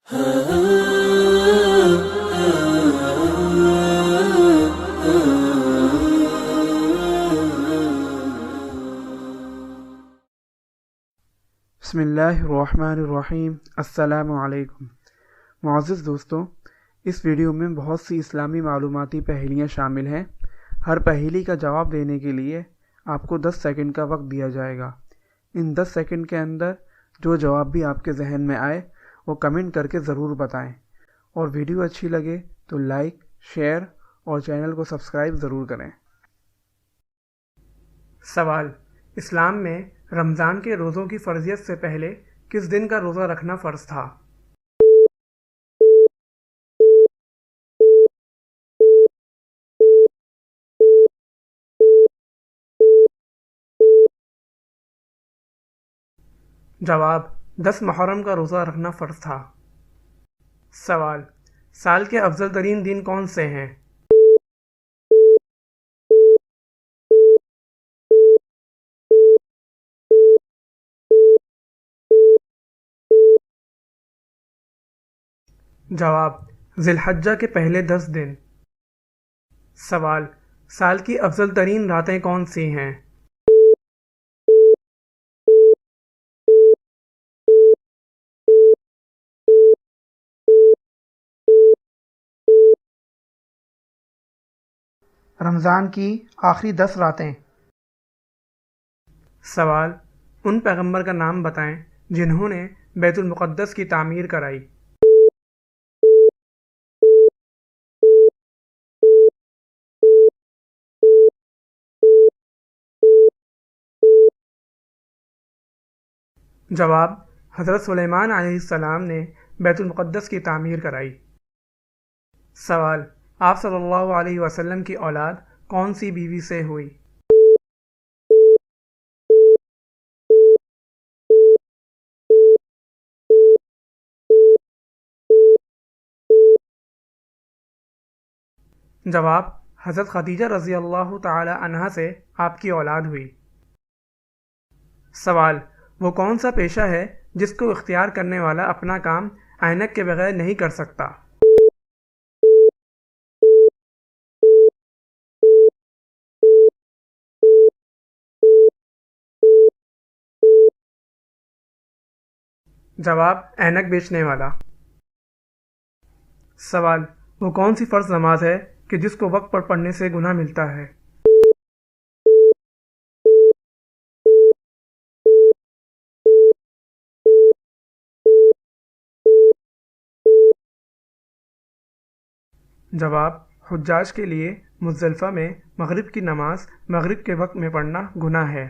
بسم اللہ الرحمن الرحیم۔ السلام علیکم معزز دوستوں، اس ویڈیو میں بہت سی اسلامی معلوماتی پہیلیاں شامل ہیں۔ ہر پہیلی کا جواب دینے کے لیے آپ کو 10 سیکنڈ کا وقت دیا جائے گا۔ ان 10 سیکنڈ کے اندر جو جواب بھی آپ کے ذہن میں آئے وہ کمنٹ کر کے ضرور بتائیں، اور ویڈیو اچھی لگے تو لائک، شیئر اور چینل کو سبسکرائب ضرور کریں۔ سوال: اسلام میں رمضان کے روزوں کی فرضیت سے پہلے کس دن کا روزہ رکھنا فرض تھا؟ جواب: 10 محرم کا روزہ رکھنا فرض تھا۔ سوال: سال کے افضل ترین دن کون سے ہیں؟ جواب: ذی الحجہ کے پہلے 10 دن۔ سوال: سال کی افضل ترین راتیں کون سی ہیں؟ رمضان کی آخری 10 راتیں۔ سوال: ان پیغمبر کا نام بتائیں جنہوں نے بیت المقدس کی تعمیر کرائی۔ جواب: حضرت سلیمان علیہ السلام نے بیت المقدس کی تعمیر کرائی۔ سوال: آپ صلی اللہ علیہ وسلم کی اولاد کون سی بیوی سے ہوئی؟ جواب: حضرت خدیجہ رضی اللہ تعالی عنہا سے آپ کی اولاد ہوئی۔ سوال: وہ کون سا پیشہ ہے جس کو اختیار کرنے والا اپنا کام عینک کے بغیر نہیں کر سکتا؟ جواب: عینک بیچنے والا۔ سوال: وہ کون سی فرض نماز ہے کہ جس کو وقت پر پڑھنے سے گناہ ملتا ہے؟ جواب: حجاج کے لیے مزدلفہ میں مغرب کی نماز مغرب کے وقت میں پڑھنا گناہ ہے۔